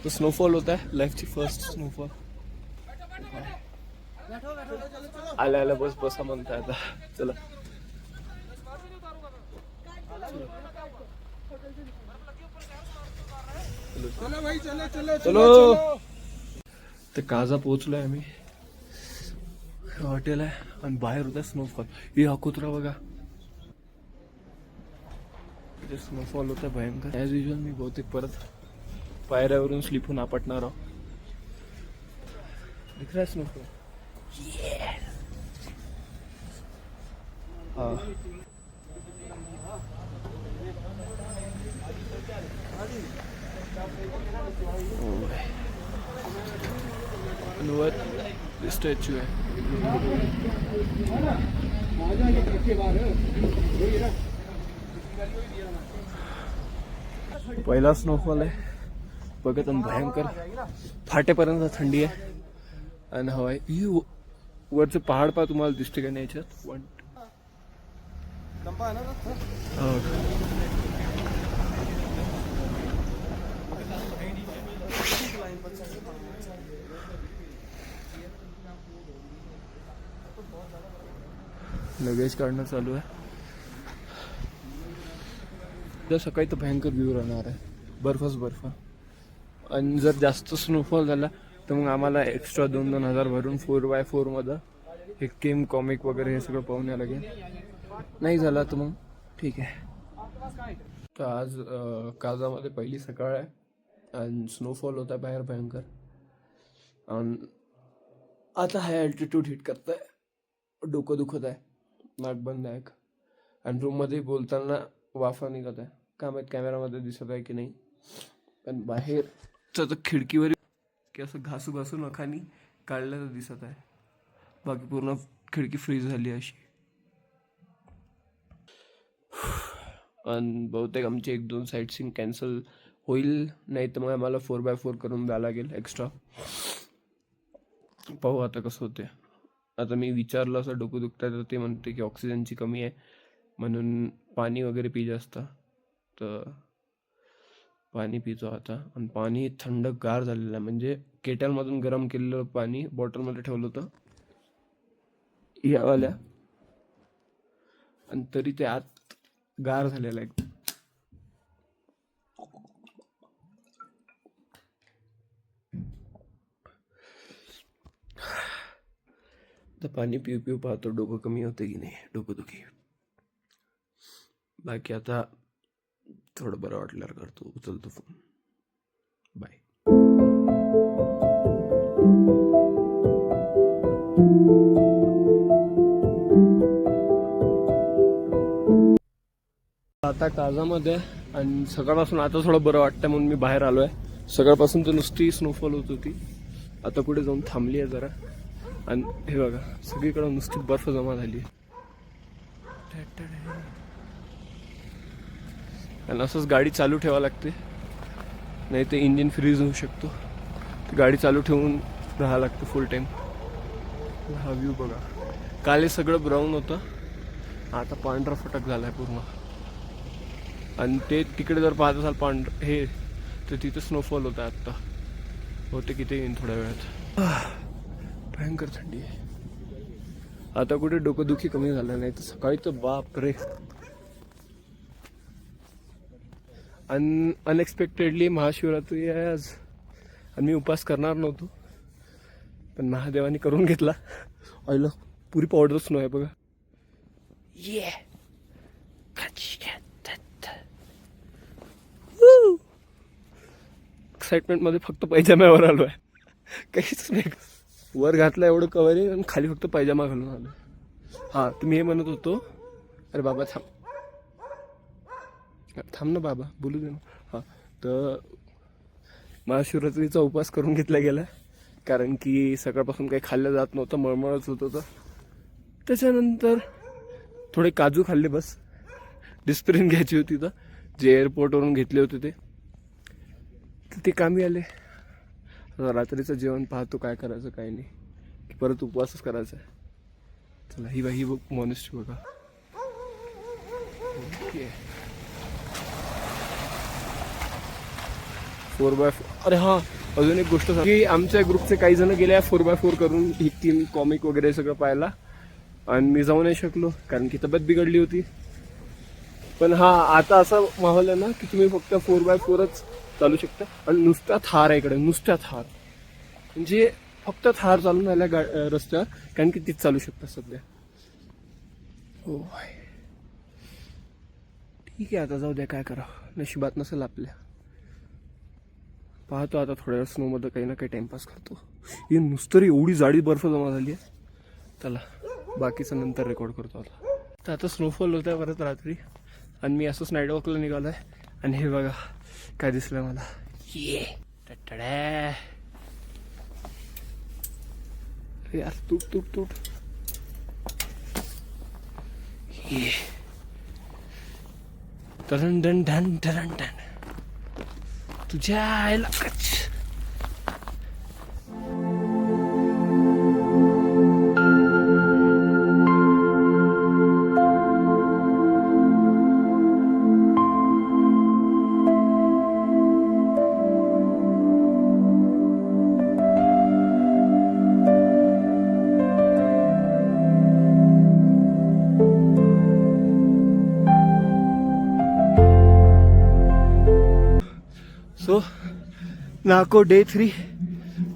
तो स्नोफॉल होता है लाईफची फर्स्ट स्नोफॉल. आल्या आल्या बस बसा म्हणताय आता. चला चलो. तर काजा पोहोचलोय आम्ही. हॉटेल आहे आणि बाहेर होता स्नोफॉल. ही हा कुत्रा बघा. स्नोफॉल होता भयंकर. ॲज युजल मी बहुतेक परत पायऱ्यावरून स्लिप होऊन आपटणार आहोत. दिख रहा है स्नोफॉल. हाँ स्टैचू है. पहिला स्नोफॉल आहे बघत आणि भयंकर फाटेपर्यंत थंडी आहे आणि हवा आहे. ही वरचं पहाड पा तुम्हाला दिसते का नाही याच्यात. लगेज काढणं चालू आहे. तर सकाळी तर भयंकर व्ह्यू राहणार आहे. बर्फच बर्फ. आणि जर जास्त स्नोफॉल झाला तर मग आम्हाला एक्स्ट्रा 2,000 भरून 4x4 मध्ये हे केम कॉमिक वगैरे हे सगळं पाहून यायला लागेल. नाही झाला तर मग ठीक आहे. तर आज काजामध्ये पहिली सकाळ आहे आणि स्नोफॉल होता बाहेर भयंकर. आणि आता हाय अल्टिट्यूड हिट करत आहे. डोकं दुखत आहे. नाक बंद आहे. आणि रूममध्ये बोलताना वाफा निघत आहे. का माहीत कॅमेरामध्ये दिसत आहे की नाही. पण बाहेर तर खिडकीवर की असं घासू घासू नखानी काढलं तर दिसत आहे. बाकी पूर्ण खिडकी फ्रीज झाली अशी. आणि बहुतेक आमची 1-2 साईट सीन कॅन्सल होईल. नाही तर मग आम्हाला 4x4 करून द्यावं लागेल एक्स्ट्रा. पाहू आता कसं होते. आता मी विचारलं असं डोकं दुखतं तर ते म्हणते की ऑक्सिजनची कमी आहे म्हणून पाणी वगैरे पी जास्त. तर पाणी पितो आता. आणि पाणी थंड गार झालेलं आहे. म्हणजे केटलमधून गरम केलेलं पाणी बॉटलमध्ये ठेवलं होतं यावाल्या. आणि तरी ते आत गार झालेलं आहे एकदम. तर पाणी पिऊ पिऊ पाहतो डोकं कमी होतं की नाही डोकंदुखी. बाकी आता थोडं बरं वाटल्यावर करतो. उचलतो फोन. बाय. आता काजामध्ये आणि सकाळपासून आता थोडं बरं वाटतं म्हणून मी बाहेर आलो आहे. सकाळपासून तर नुसती स्नोफॉल होत होती. आता पुढे जाऊन थांबली आहे जरा. आणि हे बघा सगळीकडे नुसती बर्फ जमा झाली आहे. आणि असंच गाडी चालू ठेवावं लागते नाही तर इंजिन फ्रीज होऊ शकतो. गाडी चालू ठेवून राहावं लागतं फुल टाईम. हा व्ह्यू बघा. काल हे सगळं ब्राऊन होतं आता पांढरा फटक झाला आहे पूर्ण. आणि ते तिकडे जर पाहत असाल पांढरं हे तर तिथं स्नोफॉल होता आत्ता. होते किती येईन थोड्या वेळात. भयंकर थंडी आहे. आता कुठे डोकंदुखी कमी झालं नाही तर सकाळी तर बाप रे. अनएक्सपेक्टेडली महाशिवरात्री आहे आज. आणि मी उपास करणार नव्हतो पण महादेवाने करून घेतला. ऑइल पुरी पावडर स्नो आहे बघा. ये एक्साइटमेंट मध्ये फक्त पैजाम्यावर आलो आहे. काहीच नाही. वर घातलं एवढं कवरिंग आणि खाली फक्त पैजामा घालून आलो. हां तर मी हे म्हणत होतो. अरे बाबा थांब ना बाबा बोलू दे ना. हां तर महाशिवरात्रीचा उपवास करून घेतला गेला कारण की सकाळपासून काही खाल्लं जात नव्हतं. मळमळच होत होतं. त्याच्यानंतर थोडे काजू खाल्ले बस. डिस्प्रिन घ्यायची होती तर जे एअरपोर्टवरून घेतले होते ते कामी आले. रात्रीचं जेवण पाहतो काय करायचं काय नाही. परत उपवासच करायचा आहे. चला ही बाई बघ मॉनेस्ट्री बघा. Okay 4x4. अरे हां, अजून एक गोष्ट की आमच्या ग्रुपचे काही जण गेले 4x4 करून ही टीम कॉमिक वगैरे सगळं पाहायला, आणि मी जाऊ नाही शकलो कारण की तब्येत बिघडली होती. पण हा आता असा माहोल आहे ना की तुम्ही फक्त 4x4च चालू शकता, आणि नुसता थार आहे इकडे, नुसत्या थार, म्हणजे फक्त थार चालून राहिल्या रस्त्यावर, कारण की तीच चालू शकता सध्या. हो ठीक आहे, आता जाऊ द्या, काय करा, नशिबात नसेल आपल्या. पाहतो आता थोड्या वेळ स्नोमध्ये काही ना काही टाइमपास करतो. हे नुसतं एवढी जाडी बर्फ जमा झाली आहे. चला बाकीचं नंतर रेकॉर्ड करतो. आता आता स्नोफॉल होत आहे परत रात्री, आणि मी असंच नाईट वॉकला निघालो आहे. आणि हे बघा काय दिसलं मला, ये टटड्या, यार तुट तुट तुट, ये टरन डन डन टरन डन, तुझ्या आईला कच. सो नाको डे 3,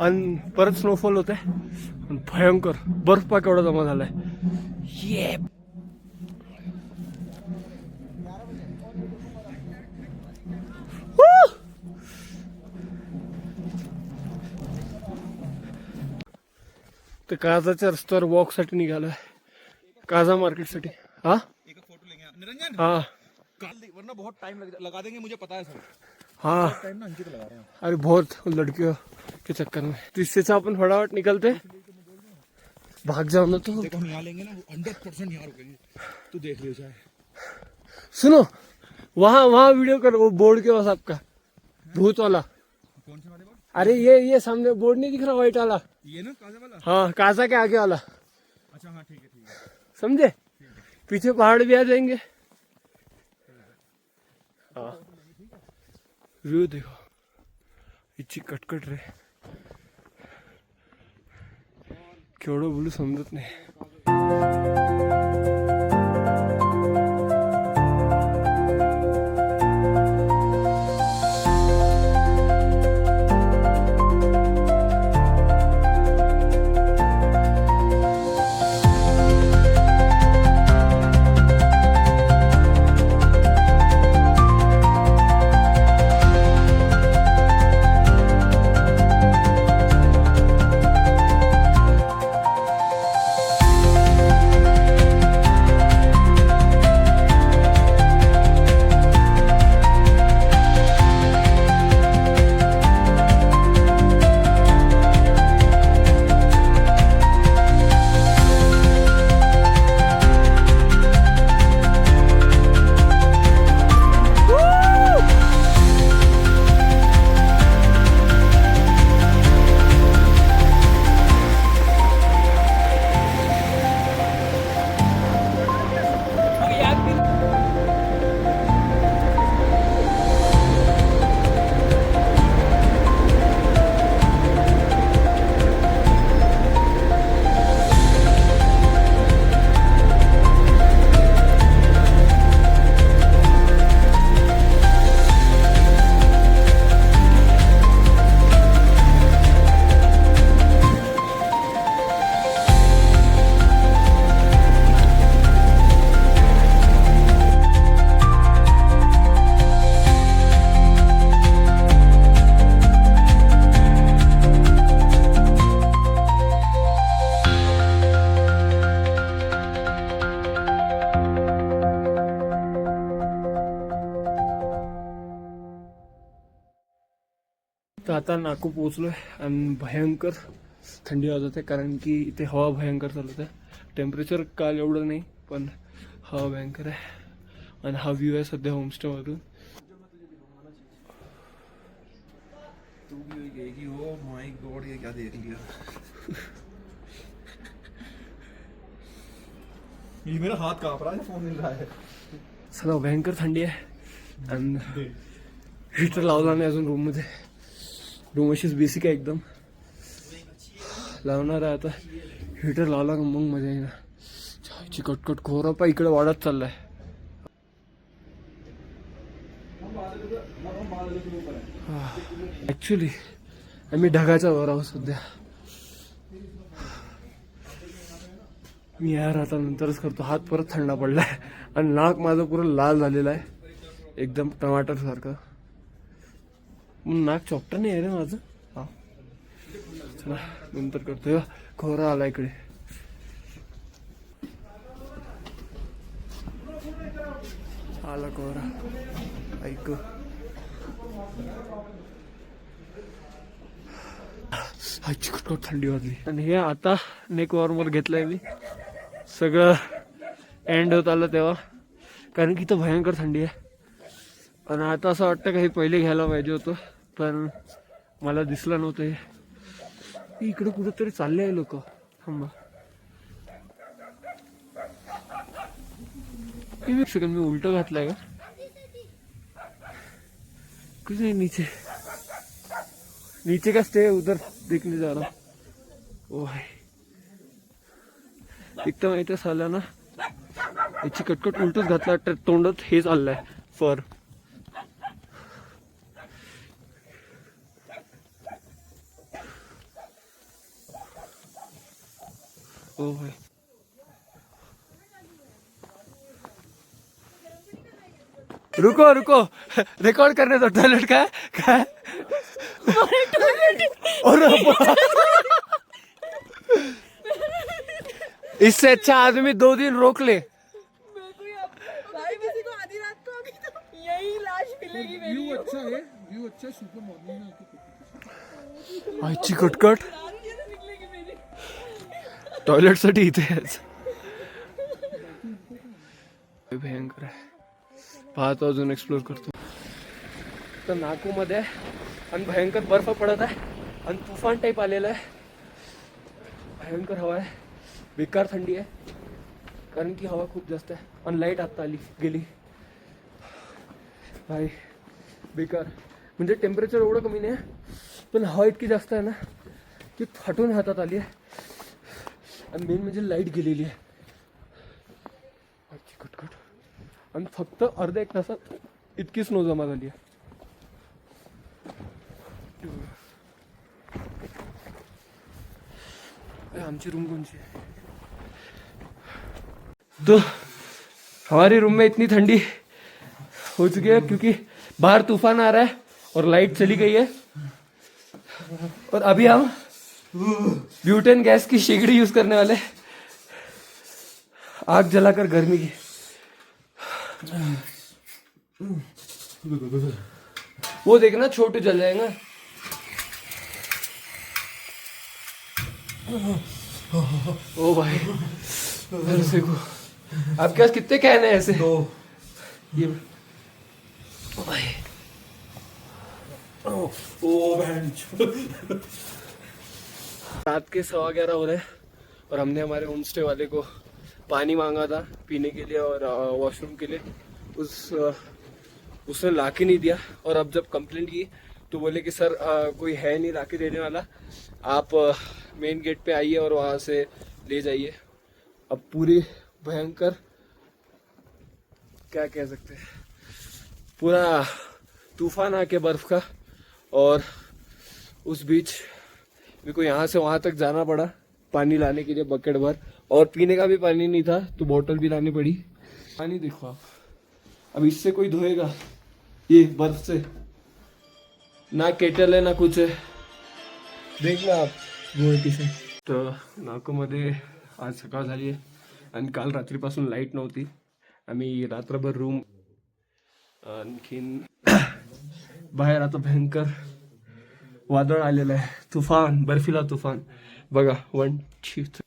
आणि परत स्नोफॉल होत आहे, भयंकर बर्फ पा केवढा जमा झालाय. ये तर काजाच्या रस्त्यावर वॉक साठी निघालोय, काजा मार्केट साठी. हा एक फोटो लेंगे निरंजन, हाँ वरना बहुत टाइम लगा देंगे, मुझे पता है सर. हाँ टाइम ना अंकित लगा रहे हैं. अरे बहुत लड़कियों के चक्कर में, तो इससे से अपन फटाफट निकलते, भाग जाओ ना. तो देखो हम यहाँ लेंगे ना, 100% यहाँ रुकेंगे, तू देख लियो चाहे. सुनो, वहाँ वहाँ वीडियो कर, वो बोर्ड के पास आपका भूत वाला. कौन से वाले बात? अरे ये सामने बोर्ड नहीं दिख रहा व्हाइट वाला? ये ना काजा वाला. हाँ, काजा के आगे वाला, अच्छा हाँ ठीक है ठीक है. समझे? पीछे पहाड़ भी आ जाएंगे. हाँ व्यू देखो, इतकी कटकट रे, केवढं बोलू समजत नाही. तर आता नागपूर पोहोचलो आहे आणि भयंकर थंडी वाजत आहे, कारण की इथे हवा भयंकर चालत आहे. टेम्परेचर काल एवढं नाही, पण हवा भयंकर आहे. आणि हा व्ह्यू आहे सध्या होमस्टेमधून. तू भी कहेगी ओ माय गॉड ये क्या देख लिया. ये मेरा हाथ कांप रहा है, फोन मिल रहा है. चला भयंकर थंडी आहे आणि हिटर लावला नाही अजून रूममध्ये. रूम अशीच बेसिक आहे एकदम. लावणार आहे आता. हिटर लावला का मग मजा येईल. चायची कटकट खोरापा इकडे वाढत चाललाय. ऍक्च्युली आम्ही ढगाच्या वर आहोत सध्या. मी यार आता नंतरच करतो. हात परत थंडा पडलाय आणि नाक माझं पुरं लाल झालेलं आहे एकदम टमाटर सारखं. नाक चॉप्टर नाही आहे रे माझं. हा चला नंतर करतो. खोरा आला इकडे. आला खोरा. ऐक चिकटकट थंडी वाजली. आणि हे आता नेक वॉर्मर घेतलंय मी. सगळं एंड होत आलं तेव्हा, कारण की इथं भयंकर थंडी आहे. आणि आता असं वाटतं का हे पहिले घ्यायला पाहिजे होतं, पण मला दिसलं नव्हतं. हे इकडे कुठेतरी चालले आहे लोक. थांबा एक सेकंड, मी उलट घातलंय का? कुछ नहीं, नीचे का स्टे उधर देखने जा रहा. ओ भाई एकदम माहिती साला ना याची कटकट उलटच घातला. तोंडात हे चाललंय फर. ओ भाई रुको रुको, रिकॉर्ड करने दो. टॉयलेट का है? और इससे अच्छा आदमी 2 दिन रोक ले. भाई किसी को आधी रात को आगे तो यही लाश मिलेगी मेरी. व्यू अच्छा है, व्यू अच्छा, सुपर मॉर्निंग है. आईची कटकट. निकलेगी मेरी. टॉयलेट साठी इथे भयंकर आहे. पाहतो अजून एक्सप्लोर करतो. तर नागपूर मध्ये आणि भयंकर बर्फ पडत आहे आणि तुफान टाईप आलेला आहे. भयंकर हवा आहे. बेकार थंडी आहे कारण की हवा खूप जास्त आहे. आणि लाईट आत्ता आली गेली. भाई बेकार. म्हणजे टेम्परेचर एवढं कमी नाही पण हवा इतकी जास्त आहे ना की फाटून हातात आली आहे. आणि मेन म्हणजे लाईट गेलेली आहे. कटकट. आणि फक्त अर्ध्या 1 तासात इतकी स्नो जमा झाली आहे. आमची रूम कौन सी है? तो हमारी रूम में इतनी ठंडी हो चुकी है क्योंकि बाहर तूफान आ रहा है और लाइट चली गई है. और अभी हम ब्यूटेन गैस की शेगड़ी यूज करने वाले. आग जलाकर गर्मी की. वो देखना छोटे जल जाएगा. ओ भाई ऐसे को आपके पास कितने कैन है ऐसे? 2. ये ओ भाई. ओ बहन. रात के 11:15 हो रहे हैं और हमने हमारे होम स्टे वाले को पानी मांगा था पीने के लिए और वॉशरूम के लिए. उसने ला के नहीं दिया. और अब जब कंप्लेंट की तो बोले कि सर कोई है नहीं ला के देने वाला, आप मेन गेट पे आइए और वहाँ से ले जाइए. अब पूरी भयंकर क्या कह सकते हैं, पूरा तूफान आके बर्फ का. और उस बीच मेरे को यहाँ से वहाँ तक जाना पड़ा पानी लाने के लिए बकेट भर. और पीने का भी पानी नहीं था तो बोतल भी लानी पड़ी. पानी देखो आप. अब इससे कोई धोएगा ये बर्फ से? ना केटल है ना कुछ है. देख ना आप गोळतीसे. तर नाकोमध्ये आज सकाळ झाली आहे आणि काल रात्रीपासून लाईट नव्हती. आम्ही रात्रभर रूम. आणखीन बाहेर आता भयंकर वादळ आलेलं आहे. तुफान, बर्फीला तुफान. बघा 1 2 3.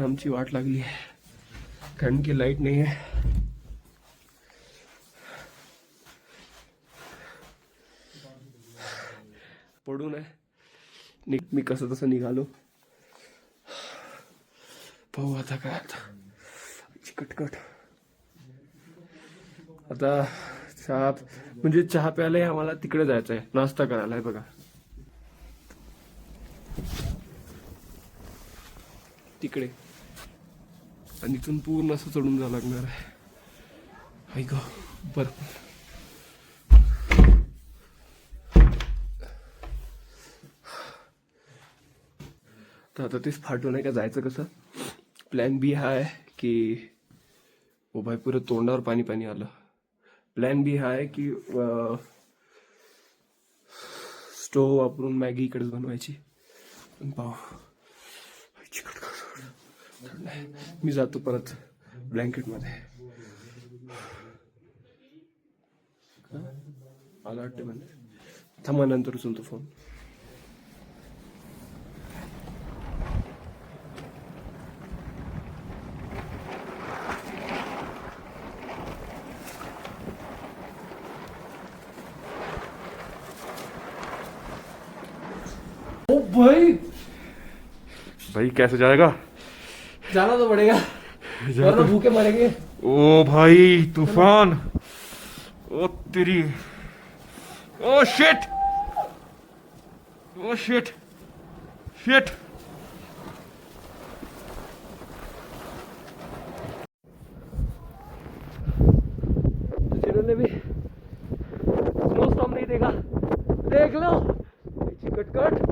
आमची वाट लागली आहे कारण की लाईट नाही आहे. पडून आहे. मी कसं तसं निघालो. पाहू आता काय आता कटकट. आता चहा म्हणजे चहा प्यायलाही आम्हाला तिकडे जायचं आहे, नाश्ता करायला आहे बघा तिकडे. आणि इथून पूर्ण असं चढून जावं लागणार आहे. ऐक बरं तर आता तेच फाटू नाही का जायचं कसं. प्लॅन बी हा आहे की ओ भाई पुरं तोंडावर पाणी पाणी आलं. प्लॅन बी हा आहे की स्टोव वापरून मॅगी इकडेच बनवायची. पण पाहू मी जातो परत ब्लँकेटमध्ये. आला वाटते म्हणजे थांबा नंतर उचलतो फोन. ओ भाई भाई कैसे जाएगा? जाना तो पड़ेगा वरना भूखे मरेंगे. ओ भाई तूफान. ओ तेरी. Oh shit. Oh shit. Shit. जिन्होंने भी स्नो स्टॉर्म नहीं देखा देख लो. कटकट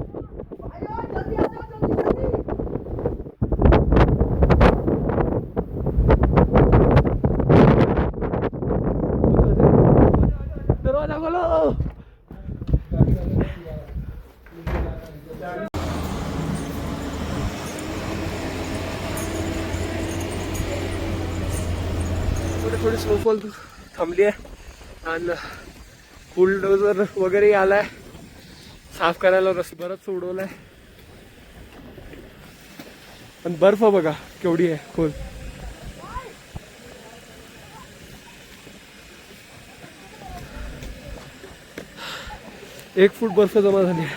दरवाजा खोलो. थोडी स्नोफॉल थांबली आहे आणि बुलडोझर वगैरे आलाय साफ करायला. बरंच सोडवलाय. आणि बर्फ बघा केवढी आहे खोल. एक फूट बर्फ जमा झाली आहे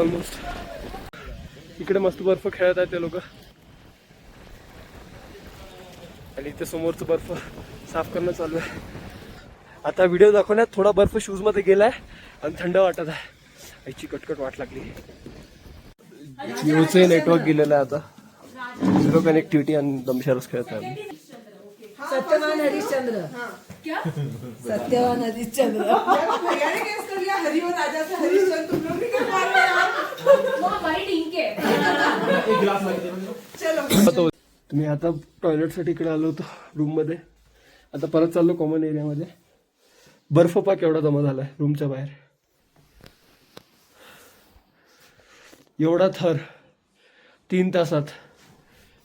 ऑलमोस्ट. इकडे मस्त बर्फ खेळत आहेत ते लोक. आणि इथे समोरचं बर्फ साफ करणं चालू आहे. आता व्हिडिओ दाखवण्यात थोडा बर्फ शूज मध्ये गेलाय आणि थंड वाटत आहे. याची कटकट वाट लागली. जिओचे नेटवर्क गेलेलं आहे आता. झिरो कनेक्टिव्हिटी आणि दमशरच खेळत आहे. सत्यवान हरिश्चंद्र. सत्यवान हरिश्चंद्र. हरी और राजा से हरिश्चंद्र तुम लोग भी कर रहे चलो तुम्ही आता टॉयलेट साठी इकडे आलो होतो रूम मध्ये. आता परत चाललो कॉमन एरियामध्ये. बर्फ पा केवढा जमा झालाय रूमच्या बाहेर. एवढा थर 3 तासात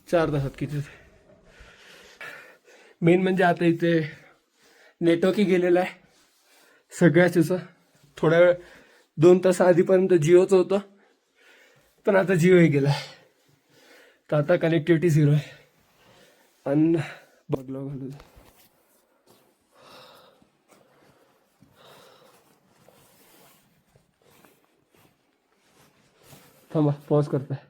4 तासात किती. मेन म्हणजे आता इथे नेटवर्कही गेलेलं आहे सगळ्याच याचं. थोड्या वेळ 2 तास आधीपर्यंत जिओचं होतं पण आता जिओही गेला आहे. तर आता कनेक्टिव्हिटी 0 आहे. आणि बघलो घालू थांबा पॉज करताय.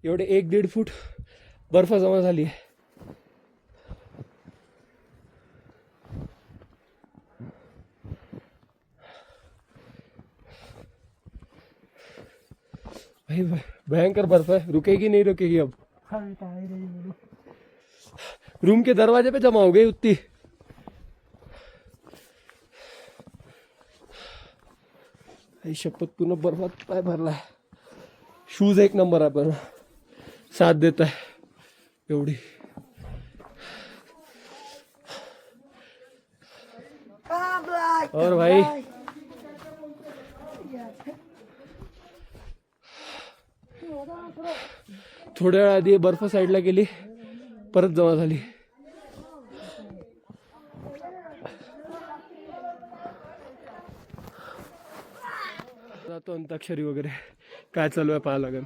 एवढे 1-1.5 फूट बर्फ जमा झाली आहे. भाई भयंकर बर्फ है. रुकेगी नहीं रुकेगी अब. रूम के दरवाजे पे जमा हो गई उतनी. शपथ पूर्ण बर्फात पाय भरलाय. शूज एक नंबर आहे पण साथ देत आहे एवढी. और भाई थोड्या वेळ आधी बर्फ साईडला गेली परत जमा झाली. जातो अंताक्षरी वगैरे काय चालू आहे पाहायला लागेल.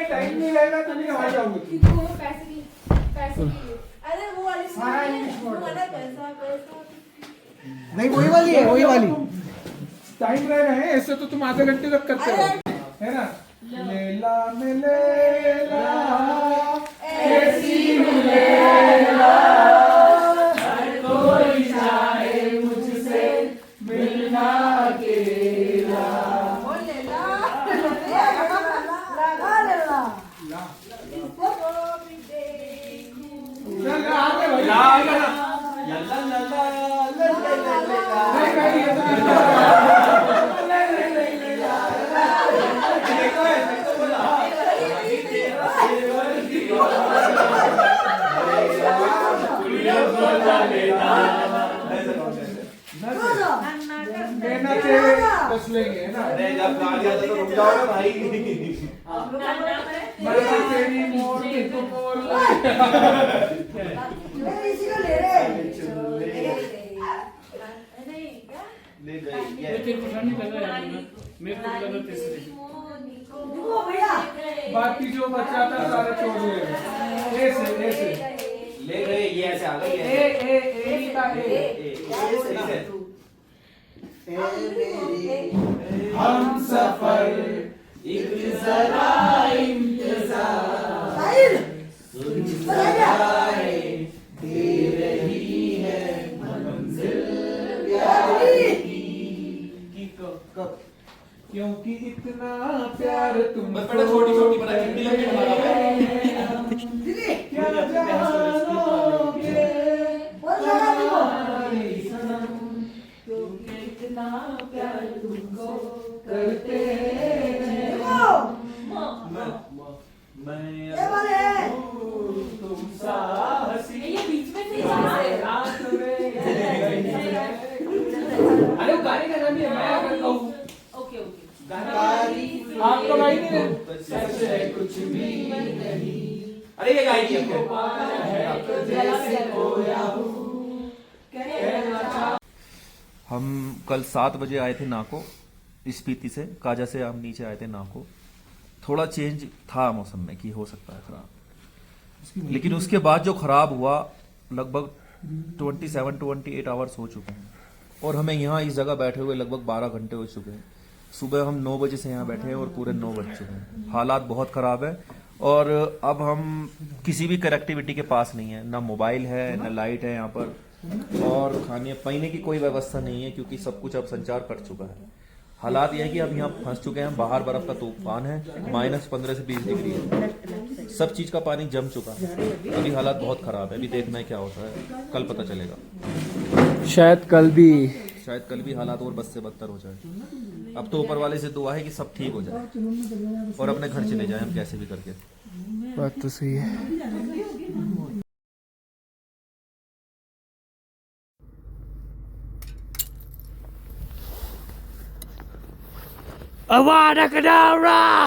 टाइम नहीं लगेगा तुम्हें वहाँ जाओगे. अरे वो वाली वो वाला पैसा पैसा नहीं वही वाली है वही वाली. टाइम रह रहे हैं ऐसे तो तुम आधे घंटे तक करते हो है ना. लेला में लेला ऐसी लेला हर कोई चाहे मुझसे मिलना अकेला. बोल ले ला लगा ले ला इसको भी देखूं चल आगे भाई आगे ना. लल्ला लल्ला लल्ला लल्ला नहीं भाई ये बस लेंगे है ना. अरे जब गाड़ी आता तो रुक जाओ ना भाई. मरना तेरी मोर की मोर इसी को ले रे ले गई ये देखो भैया बाकी जो बचा था सारे छोड़ दिए. ऐसे ले गए ये ऐसे आ गई ए है. ए ए का ए हम सफर एक जरा इंतजार साहिल दे रही है मंजिल प्यार की कब क्योंकि इतना प्यार तुम बस बेटा छोटी बना चिट्ठी लगी हमारा क्या जानोगे बोल लगा देखो इतना प्यार तुमको करते देखो मैं ये वाले तुम साहसी ये बीच में से रात में अरे वो गाने का नाम ही है मैं अगर कहूँ ओके ओके आपका भाई नहीं है सच है कुछ भी नहीं. अरे ये गाड़ी है जैसे खोया हूँ हम कल 7 बजे आए थे नाको स्पीति से. काजा से हम नीचे आए थे नाको. थोड़ा चेंज था मौसम में कि हो सकता है खराब, लेकिन उसके बाद जो खराब हुआ लगभग 27-28 आवर्स हो चुके हैं और हमें यहाँ इस जगह बैठे हुए लगभग 12 घंटे हो चुके हैं. सुबह हम 9 बजे से यहाँ बैठे हैं और पूरे 9 बज चुके हैं. हालात बहुत खराब है और अब हम किसी भी कनेक्टिविटी के पास नहीं है. ना मोबाइल है ना लाइट है यहाँ पर और खाने पीने की कोई व्यवस्था नहीं है क्योंकि सब कुछ अब संचार कट चुका है. हालात यह है कि अब यहाँ फंस चुके हैं. बाहर बर्फ का तूफान है, -15 से 20 डिग्री है. सब चीज का पानी जम चुका है. अभी हालात बहुत खराब है. अभी देखना है क्या होता है, कल पता चलेगा. शायद कल भी हालात और बद से बदतर हो जाए. अब तो ऊपर वाले से दुआ है कि सब ठीक हो जाए और अपने घर चले जाए हम कैसे भी करके. बात तो सही है. Avada Kedavra!